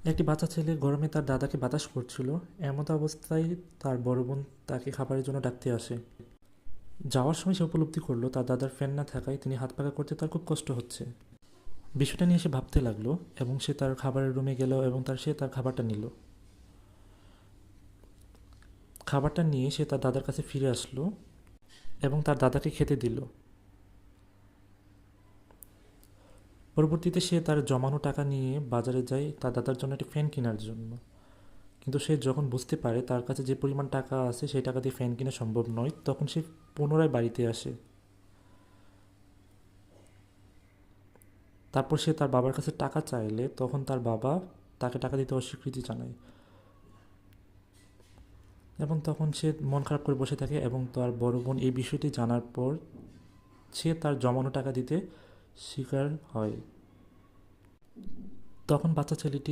একটি বাচ্চা ছেলে গরমে তার দাদাকে বাতাস করছিল। এমত অবস্থায় তার বড় বোন তাকে খাবারের জন্য ডাকতে আসে। যাওয়ার সময় সে উপলব্ধি করলো তার দাদার ফ্যান না থাকায় তিনি হাত পাকা করতে তার খুব কষ্ট হচ্ছে। বিষয়টা নিয়ে সে ভাবতে লাগলো এবং সে তার খাবারের রুমে গেল এবং সে তার খাবারটা নিল। খাবারটা নিয়ে সে তার দাদার কাছে ফিরে আসলো এবং তার দাদাকে খেতে দিল। পরবর্তীতে সে তার জমানো টাকা নিয়ে বাজারে যায় তার দাদার জন্য একটি ফ্যান কেনার জন্য। কিন্তু সে যখন বুঝতে পারে তার কাছে যে পরিমাণ টাকা আছে সেই টাকা দিয়ে ফ্যান কেনা সম্ভব নয়, তখন সে পুনরায় বাড়িতে আসে। তারপর সে তার বাবার কাছে টাকা চাইলে তখন তার বাবা তাকে টাকা দিতে অস্বীকৃতি জানায় এবং তখন সে মন খারাপ করে বসে থাকে এবং তার বড় বোন এই বিষয়টি জানার পর সে তার জমানো টাকা দিতে স্বীকার হয়। তখন বাচ্চা ছেলেটি